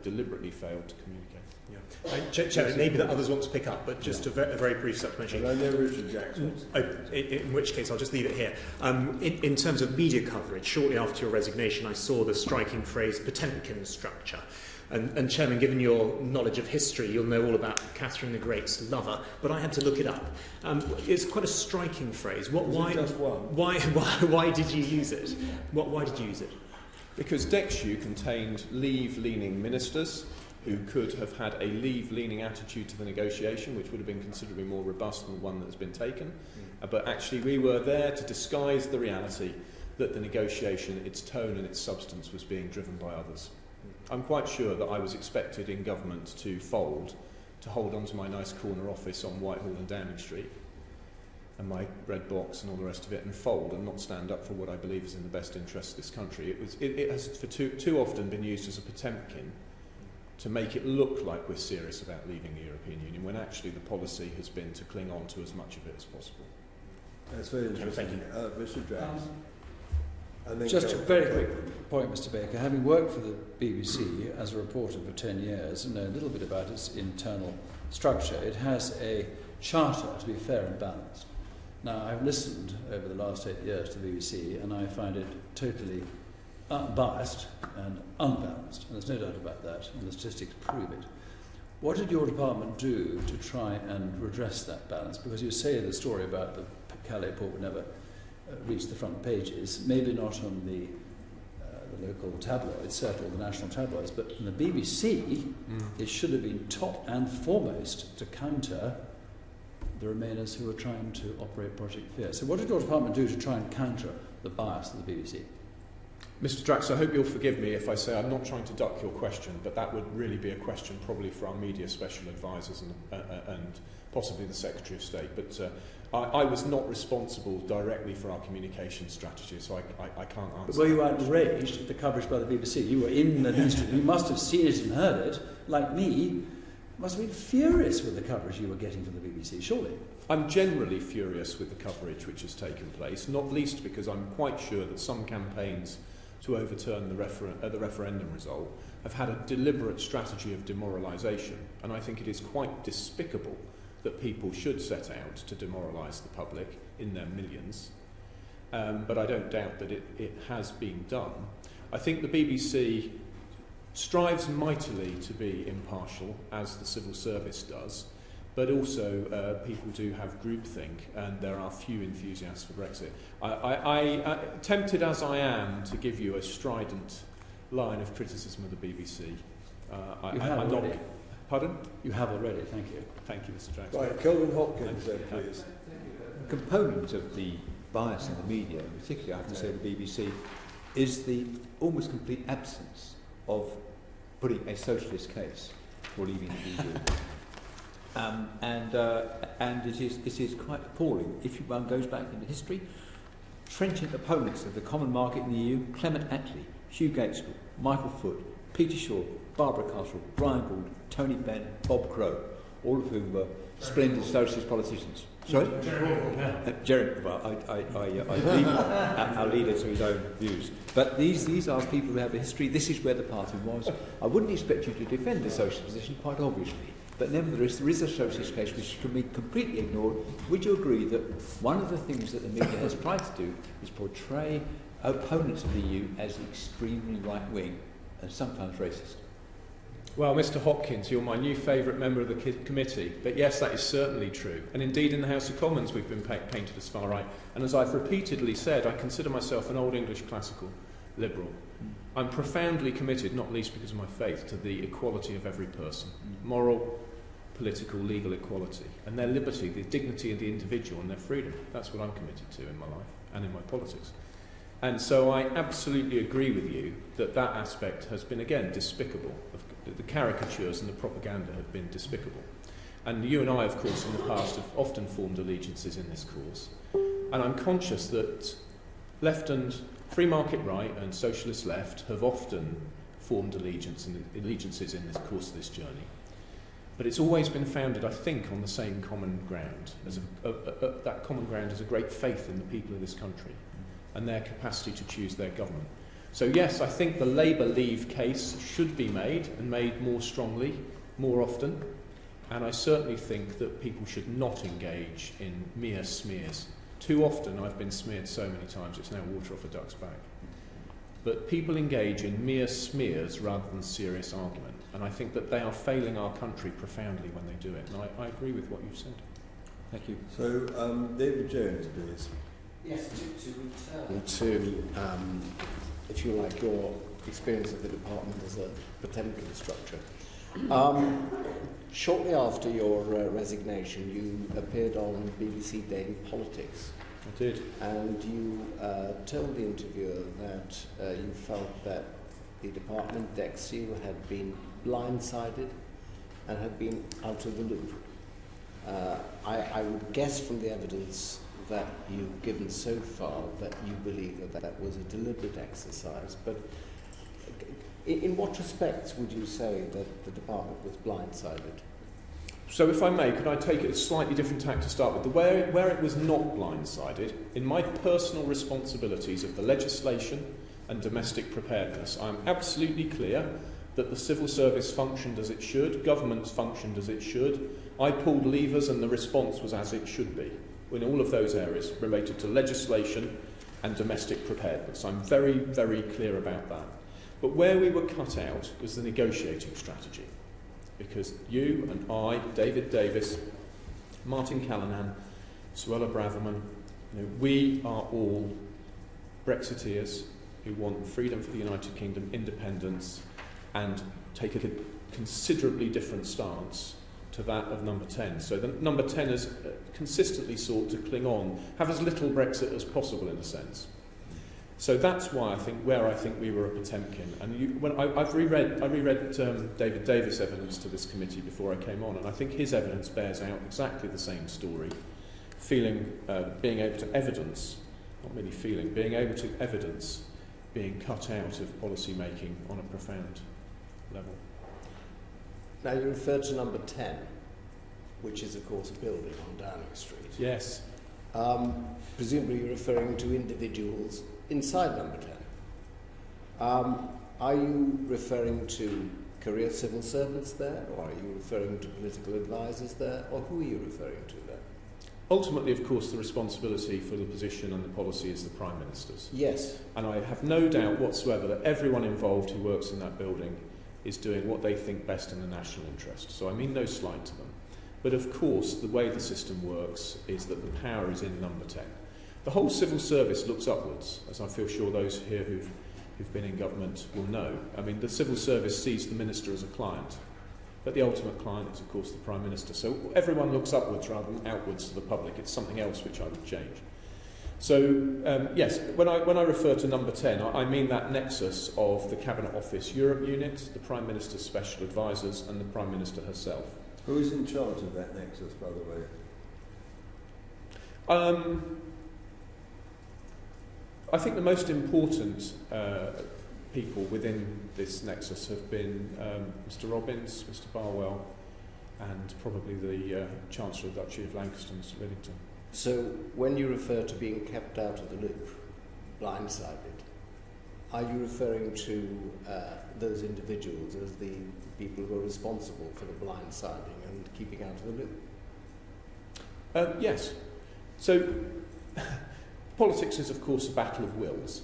deliberately failed to communicate. Chairman, maybe that others want to pick up, but just a very brief supplementary. And I know Richard Jackson. In which case, I'll just leave it here. In terms of media coverage, shortly after your resignation, I saw the striking phrase Potemkin structure. And Chairman, given your knowledge of history, you'll know all about Catherine the Great's lover, but I had to look it up. It's quite a striking phrase. Why did you use it? Why did you use it? Because DExEU contained leave-leaning ministers who could have had a leave-leaning attitude to the negotiation, which would have been considerably more robust than the one that has been taken. But actually we were there to disguise the reality that the negotiation, its tone and its substance was being driven by others. I'm quite sure that I was expected in government to fold, to hold on to my nice corner office on Whitehall and Downing Street, and my red box and all the rest of it, and fold and not stand up for what I believe is in the best interest of this country. It has for too often been used as a Potemkin to make it look like we're serious about leaving the European Union, when actually the policy has been to cling on to as much of it as possible. That's very interesting. Thank you. Mr. Drax. Just a very quick point, Mr. Baker. Having worked for the BBC as a reporter for 10 years and know a little bit about its internal structure, it has a charter to be fair and balanced. Now, I've listened over the last 8 years to the BBC, and I find it totally biased and unbalanced, and there's no doubt about that, and the statistics prove it. What did your department do to try and redress that balance? Because you say the story about the Calais port would never reach the front pages, maybe not on the local tabloids, certainly the national tabloids, but in the BBC, it should have been top and foremost to counter the Remainers who were trying to operate Project Fear. So what did your department do to try and counter the bias of the BBC? Mr. Drax, I hope you'll forgive me if I say I'm not trying to duck your question, but that would really be a question probably for our media special advisors and possibly the Secretary of State. But I was not responsible directly for our communication strategy, so I can't answer. But were you outraged at the coverage by the BBC? You were in the newsroom. You must have seen it and heard it. Like me, you must have been furious with the coverage you were getting from the BBC, surely. I'm generally furious with the coverage which has taken place, not least because I'm quite sure that some campaigns to overturn the referendum result have had a deliberate strategy of demoralisation, and I think it is quite despicable that people should set out to demoralise the public in their millions, but I don't doubt that it has been done. I think the BBC strives mightily to be impartial, as the civil service does, but also people do have groupthink, and there are few enthusiasts for Brexit. I tempted as I am to give you a strident line of criticism of the BBC. You have already. Pardon? You have already, thank you. Thank you, Mr. Jackson. Right, Kelvin Hopkins, then, please. A component of the bias in the media, and particularly I have to say the BBC, is the almost complete absence of putting a socialist case for leaving the EU. And it is quite appalling. If one goes back into history, trenchant opponents of the common market in the EU, Clement Attlee, Hugh Gaitskell, Michael Foot, Peter Shaw, Barbara Castle, Brian Gould, Tony Benn, Bob Crow, all of whom were splendid socialist politicians. Sorry? Jeremy, well, I leave our leader to his own views. But these are people who have a history. This is where the party was. I wouldn't expect you to defend the socialist position, quite obviously. But nevertheless, there is a socialist case which can be completely ignored. Would you agree that one of the things that the media has tried to do is portray opponents of the EU as extremely right-wing and sometimes racist? Well, Mr. Hopkins, you're my new favourite member of the committee, but yes, that is certainly true. And indeed, in the House of Commons, we've been painted as far right. And as I've repeatedly said, I consider myself an old English classical liberal. I'm profoundly committed, not least because of my faith, to the equality of every person. Moral, political, legal equality. And their liberty, the dignity of the individual and their freedom. That's what I'm committed to in my life and in my politics. And so I absolutely agree with you that that aspect has been, again, despicable. The caricatures and the propaganda have been despicable. And you and I, of course, in the past have often formed allegiances in this cause. And I'm conscious that left and free market right and socialist left have often formed allegiances in this course of this journey. But it's always been founded, I think, on the same common ground. That common ground is a great faith in the people of this country and their capacity to choose their government. So yes, I think the Labour leave case should be made, and made more strongly, more often. And I certainly think that people should not engage in mere smears. Too often I've been smeared so many times it's now water off a duck's back. But people engage in mere smears rather than serious argument. And I think that they are failing our country profoundly when they do it. And I agree with what you've said. Thank you. So, David Jones, please. Yes, to return to, if you like, your experience of the department as a Potemkin structure. Shortly after your resignation, you appeared on BBC Daily Politics. I did. And you told the interviewer that you felt that the department, DEXU, had been blindsided and had been out of the loop. I would guess from the evidence that you've given so far that you believe that that was a deliberate exercise. But in what respects would you say that the department was blindsided? So if I may, could I take a slightly different tack to start with? Where it was not blindsided, in my personal responsibilities of the legislation and domestic preparedness, I'm absolutely clear that the civil service functioned as it should, governments functioned as it should. I pulled levers and the response was as it should be in all of those areas related to legislation and domestic preparedness. I'm very, very clear about that. But where we were cut out was the negotiating strategy. Because you and I, David Davis, Martin Callanan, Suella Braverman, we are all Brexiteers who want freedom for the United Kingdom, independence, and take a considerably different stance to that of Number 10. So the Number 10 has consistently sought to cling on, have as little Brexit as possible in a sense. So that's why I think we were a Potemkin. And I reread David Davis' evidence to this committee before I came on, and I think his evidence bears out exactly the same story. Being able to evidence, not merely feeling, being able to evidence being cut out of policy making on a profound level. Now you referred to Number 10, which is of course a building on Downing Street. Yes. Presumably you're referring to individuals inside Number 10. Are you referring to career civil servants there, or are you referring to political advisors there, or who are you referring to there? Ultimately, of course, the responsibility for the position and the policy is the Prime Minister's. Yes. And I have no doubt whatsoever that everyone involved who works in that building is doing what they think best in the national interest. So I mean no slight to them. But of course, the way the system works is that the power is in Number 10. The whole civil service looks upwards, as I feel sure those here who've been in government will know. I mean, the civil service sees the minister as a client, but the ultimate client is, of course, the Prime Minister. So everyone looks upwards rather than outwards to the public. It's something else which I would change. So, yes, when I refer to Number 10, I mean that nexus of the Cabinet Office Europe unit, the Prime Minister's special advisors, and the Prime Minister herself. Who is in charge of that nexus, by the way? I think the most important people within this nexus have been Mr Robbins, Mr Barwell, and probably the Chancellor of the Duchy of Lancaster, Mr Whittington. So when you refer to being kept out of the loop, blindsided, are you referring to those individuals as the people who are responsible for the blindsiding and keeping out of the loop? Yes. So politics is, of course, a battle of wills.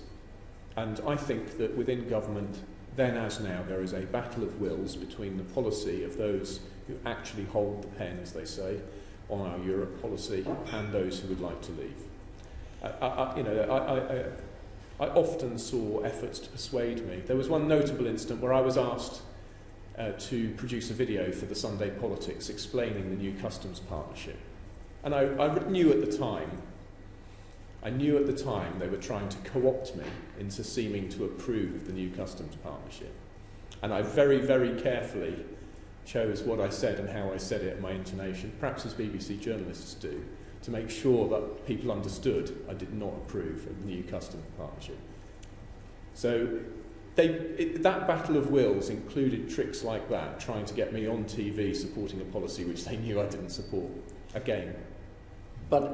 And I think that within government, then as now, there is a battle of wills between the policy of those who actually hold the pen, as they say, on our Europe policy, and those who would like to leave. I often saw efforts to persuade me. There was one notable incident where I was asked to produce a video for the Sunday Politics explaining the new customs partnership. And I knew at the time they were trying to co-opt me into seeming to approve the new customs partnership. And I very, very carefully chose what I said and how I said it and my intonation, perhaps as BBC journalists do, to make sure that people understood I did not approve of the new customs partnership. So that battle of wills included tricks like that, trying to get me on TV supporting a policy which they knew I didn't support. Again. But